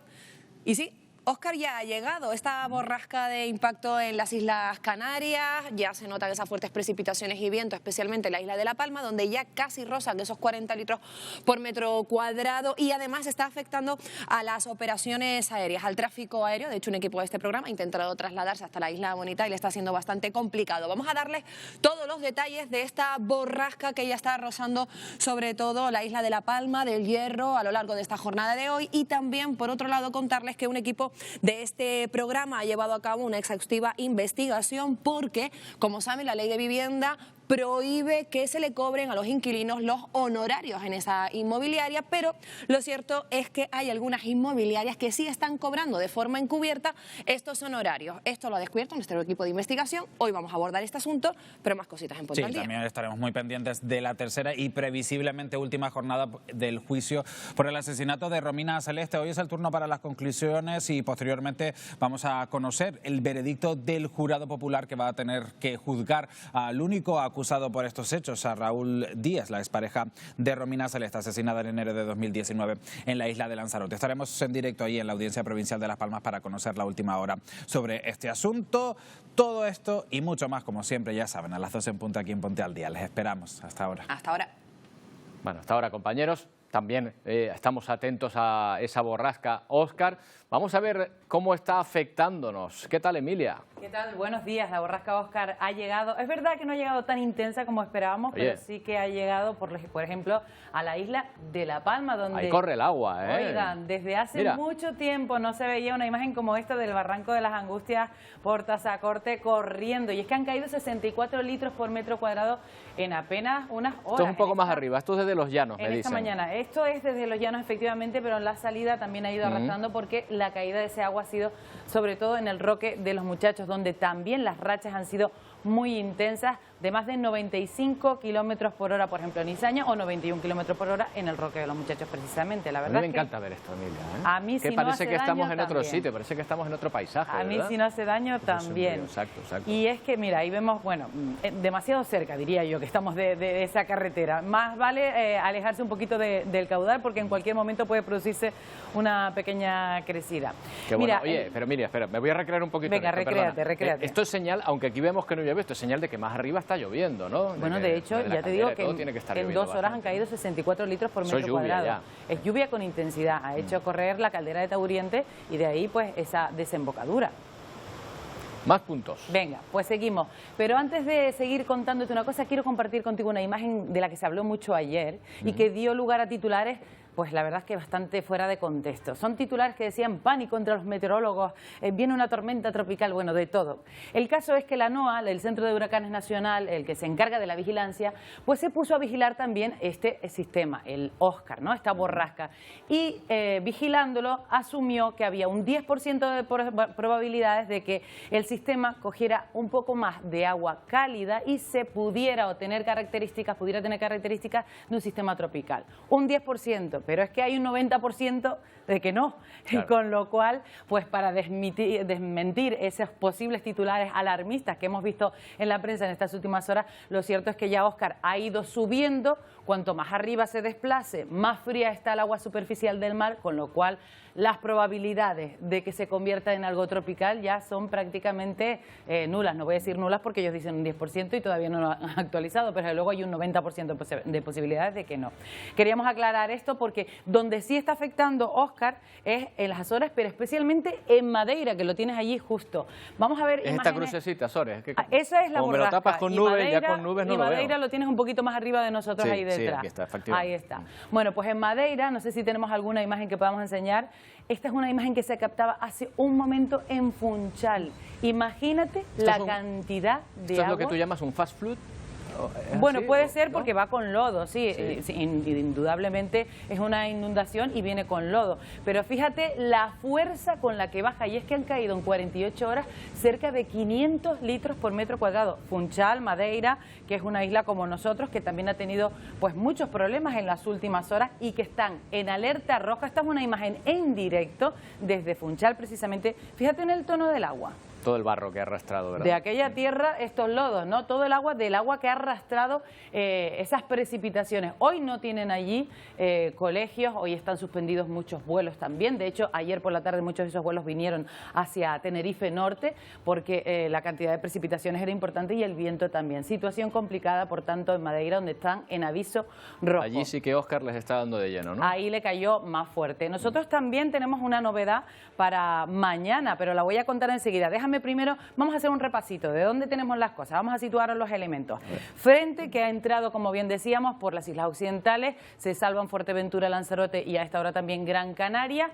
Y sí, Óscar, ya ha llegado esta borrasca de impacto en las Islas Canarias, ya se notan esas fuertes precipitaciones y viento, especialmente en la isla de La Palma, donde ya casi rozan esos 40 litros por metro cuadrado, y además está afectando a las operaciones aéreas, al tráfico aéreo. De hecho, un equipo de este programa ha intentado trasladarse hasta la Isla Bonita y le está siendo bastante complicado. Vamos a darles todos los detalles de esta borrasca que ya está rozando sobre todo la isla de La Palma, del Hierro, a lo largo de esta jornada de hoy, y también, por otro lado, contarles que un equipo de este programa ha llevado a cabo una exhaustiva investigación porque, como saben, la Ley de Vivienda prohíbe que se le cobren a los inquilinos los honorarios en esa inmobiliaria, pero lo cierto es que hay algunas inmobiliarias que sí están cobrando de forma encubierta estos honorarios. Esto lo ha descubierto nuestro equipo de investigación. Hoy vamos a abordar este asunto, pero más cositas en Ponte al Día. También estaremos muy pendientes de la tercera y previsiblemente última jornada del juicio por el asesinato de Romina Celeste. Hoy es el turno para las conclusiones y posteriormente vamos a conocer el veredicto del jurado popular que va a tener que juzgar al único acusado por estos hechos, a Raúl Díaz, la expareja de Romina Celeste, asesinada en enero de 2019 en la isla de Lanzarote. Estaremos en directo ahí en la Audiencia Provincial de Las Palmas para conocer la última hora sobre este asunto. Todo esto y mucho más, como siempre, ya saben, a las 12 en punto aquí en Ponte al Día. Les esperamos. Hasta ahora. Hasta ahora. Bueno, hasta ahora, compañeros. También estamos atentos a esa borrasca, Óscar. Vamos a ver cómo está afectándonos. ¿Qué tal, Emilia? ¿Qué tal? Buenos días. La borrasca Óscar ha llegado. Es verdad que no ha llegado tan intensa como esperábamos, pero sí que ha llegado, por ejemplo, a la isla de La Palma, donde... Ahí corre el agua, ¿eh? Oigan, desde hace mucho tiempo no se veía una imagen como esta del Barranco de las Angustias por Tazacorte corriendo. Y es que han caído 64 litros por metro cuadrado en apenas unas horas. Esto es un poco más arriba. Esto es desde Los Llanos, me dicen. Esta mañana. Esto es desde Los Llanos, efectivamente, pero en la salida también ha ido arrastrando porque la caída de ese agua ha sido sobre todo en el Roque de los Muchachos, donde también las rachas han sido muy intensas, de más de 95 kilómetros por hora, por ejemplo, en Izaña, o 91 kilómetros por hora en el Roque de los Muchachos, precisamente. La verdad a mí me encanta ver esto, Emilia, ¿eh? A mí que si parece no que hace estamos daño, en otro también. sitio, parece que estamos en otro paisaje, A mí ¿verdad? si no hace daño, también. Exacto, exacto. Y es que, mira, ahí vemos, bueno, demasiado cerca, diría yo, que estamos de esa carretera. Más vale alejarse un poquito del caudal, porque en cualquier momento puede producirse una pequeña crecida. Qué bueno. Mira, oye, pero Miriam, espera, me voy a recrear un poquito. Venga, recréate. Esto es señal, aunque aquí vemos que no llueve, esto es señal de que más arriba está lloviendo, ¿no? Bueno, de hecho, ya te digo que en 2 horas han caído 64 litros por metro cuadrado. Ya. Es lluvia con intensidad, ha hecho correr la caldera de Tauriente y de ahí pues esa desembocadura. Más puntos. Venga, pues seguimos. Pero antes de seguir contándote una cosa, quiero compartir contigo una imagen de la que se habló mucho ayer y que dio lugar a titulares, pues la verdad es que bastante fuera de contexto. Son titulares que decían pánico entre los meteorólogos, viene una tormenta tropical, bueno, de todo. El caso es que la NOAA, el Centro de Huracanes Nacional, el que se encarga de la vigilancia, pues se puso a vigilar también este sistema, el Óscar, ¿no? Esta borrasca. Y vigilándolo, asumió que había un 10% de probabilidades de que el sistema cogiera un poco más de agua cálida y se pudiera tener características de un sistema tropical. Un 10%. Pero es que hay un 90% de que no, claro. Con lo cual, pues para desmentir esos posibles titulares alarmistas que hemos visto en la prensa en estas últimas horas, lo cierto es que ya Óscar ha ido subiendo, cuanto más arriba se desplace, más fría está el agua superficial del mar, con lo cual las probabilidades de que se convierta en algo tropical ya son prácticamente nulas. No voy a decir nulas porque ellos dicen un 10% y todavía no lo han actualizado, pero luego hay un 90% de posibilidades de que no. Queríamos aclarar esto porque donde sí está afectando Óscar es en las Azores, pero especialmente en Madeira, que lo tienes allí justo. Vamos a ver imágenes. Esta crucecita, Azores. Esa es la borrasca. Me lo tapas con nubes, Madeira, ya con nubes no lo veo. Y Madeira lo tienes un poquito más arriba de nosotros, sí, ahí detrás. Sí, aquí está, efectivamente. Ahí está. Bueno, pues en Madeira, no sé si tenemos alguna imagen que podamos enseñar. Esta es una imagen que se captaba hace un momento en Funchal. Imagínate la cantidad de agua. ¿Esto es lo que tú llamas un fast flood? Bueno, puede ser porque va con lodo, sí, indudablemente es una inundación y viene con lodo, pero fíjate la fuerza con la que baja, y es que han caído en 48 horas cerca de 500 litros por metro cuadrado. Funchal, Madeira, que es una isla como nosotros, que también ha tenido pues muchos problemas en las últimas horas y que están en alerta roja. Esta es una imagen en directo desde Funchal precisamente, fíjate en el tono del agua. todo el barro que ha arrastrado, ¿verdad? De aquella tierra estos lodos, ¿no? Todo el agua, del agua que ha arrastrado esas precipitaciones. Hoy no tienen allí colegios, hoy están suspendidos muchos vuelos también. De hecho, ayer por la tarde muchos de esos vuelos vinieron hacia Tenerife Norte porque la cantidad de precipitaciones era importante y el viento también. Situación complicada, por tanto, en Madeira, donde están en aviso rojo. Allí sí que Óscar les está dando de lleno, ¿no? Ahí le cayó más fuerte. Nosotros también tenemos una novedad para mañana, pero la voy a contar enseguida. Déjame primero, vamos a hacer un repasito de dónde tenemos las cosas. Vamos a situar los elementos. Frente que ha entrado, como bien decíamos, por las islas occidentales, se salvan Fuerteventura, Lanzarote y a esta hora también Gran Canaria.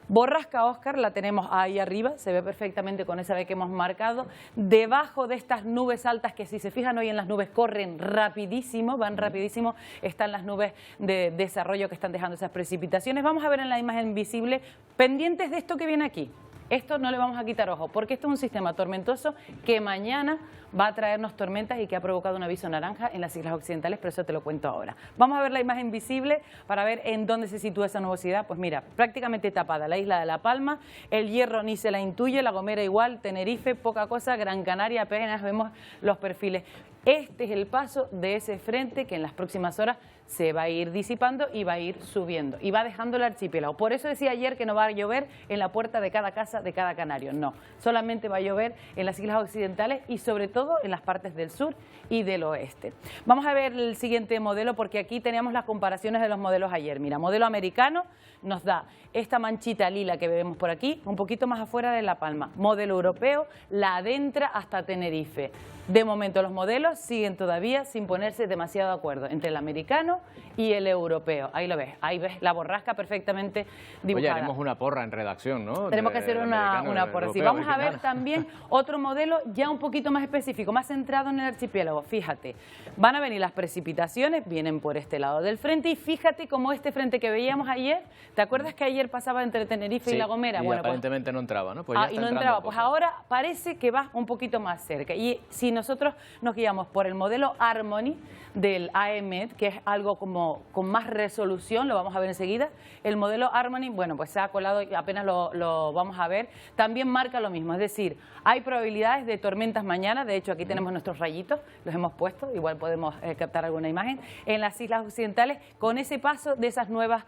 Borrasca Óscar la tenemos ahí arriba, se ve perfectamente con esa B que hemos marcado. Debajo de estas nubes altas que, si se fijan hoy en las nubes, corren rapidísimo, van rapidísimo, están las nubes de desarrollo que están dejando esas precipitaciones. Vamos a ver en la imagen visible, pendientes de esto que viene aquí. Esto no le vamos a quitar ojo, porque esto es un sistema tormentoso que mañana va a traernos tormentas y que ha provocado un aviso naranja en las islas occidentales, pero eso te lo cuento ahora. Vamos a ver la imagen visible para ver en dónde se sitúa esa nubosidad. Pues mira, prácticamente tapada la isla de La Palma, el Hierro ni se la intuye, La Gomera igual, Tenerife, poca cosa, Gran Canaria apenas vemos los perfiles. Este es el paso de ese frente que en las próximas horas se va a ir disipando y va a ir subiendo y va dejando el archipiélago. Por eso decía ayer que no va a llover en la puerta de cada casa de cada canario. No, solamente va a llover en las islas occidentales y sobre todo en las partes del sur y del oeste. Vamos a ver el siguiente modelo porque aquí teníamos las comparaciones de los modelos ayer. Mira, modelo americano nos da esta manchita lila que vemos por aquí, un poquito más afuera de La Palma. Modelo europeo la adentra hasta Tenerife. De momento los modelos siguen todavía sin ponerse demasiado de acuerdo entre el americano y el europeo. Ahí lo ves, ahí ves la borrasca perfectamente dibujada. Oye, haremos una porra en redacción, ¿no? Tenemos que hacer una porra. Sí, vamos a ver también otro modelo ya un poquito más específico, más centrado en el archipiélago. Fíjate, van a venir las precipitaciones, vienen por este lado del frente y fíjate cómo este frente que veíamos ayer, ¿te acuerdas que ayer pasaba entre Tenerife y La Gomera? Y bueno, aparentemente no entraba, ¿no? Pues ya está y no entrando entraba, poco. pues ahora parece que va un poquito más cerca. Y si nosotros nos guiamos por el modelo Harmony del AEMET, que es algo como con más resolución, lo vamos a ver enseguida, el modelo Harmony, bueno, pues se ha colado y apenas lo vamos a ver, también marca lo mismo, es decir, hay probabilidades de tormentas mañana, de hecho aquí tenemos nuestros rayitos, los hemos puesto, igual podemos captar alguna imagen, en las islas occidentales, con ese paso de esas nuevas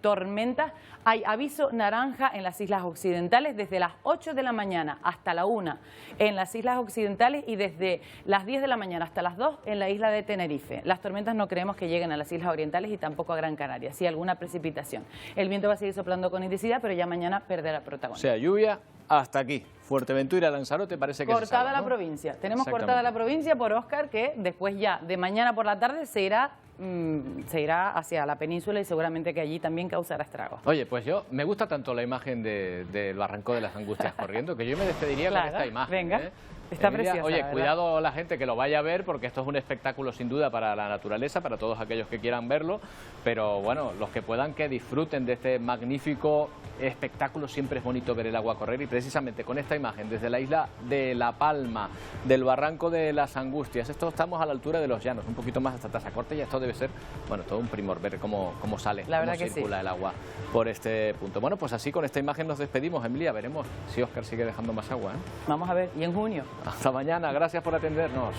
tormentas, hay aviso naranja en las islas occidentales desde las 8 de la mañana hasta la 1 en las islas occidentales y desde las 10 de la mañana hasta las 2 en la isla de Tenerife. Las tormentas no creemos que lleguen a las islas orientales y tampoco a Gran Canaria, sí alguna precipitación. El viento va a seguir soplando con intensidad, pero ya mañana perderá protagonismo. O sea, lluvia hasta aquí. Fuerteventura, Lanzarote parece que cortada se salva, la ¿no? provincia. Tenemos cortada la provincia por Óscar, que después ya de mañana por la tarde se irá hacia la península y seguramente que allí también causará estragos. Oye, pues me gusta tanto la imagen del barranco de las Angustias corriendo que yo me despediría con esta imagen. Venga. ¿eh? Está Emilia, preciosa, oye, la verdad. cuidado la gente que lo vaya a ver porque esto es un espectáculo sin duda para la naturaleza, para todos aquellos que quieran verlo, pero bueno, los que puedan que disfruten de este magnífico espectáculo. Siempre es bonito ver el agua correr y precisamente con esta imagen desde la isla de La Palma, del barranco de las Angustias, estamos a la altura de los llanos, un poquito más hasta Tazacorte y esto debe ser, bueno, todo un primor ver cómo sale, La cómo verdad que circula el agua por este punto. Bueno, pues así con esta imagen nos despedimos, Emilia, veremos si Óscar sigue dejando más agua, ¿eh? Vamos a ver, y en junio. Hasta mañana, gracias por atendernos.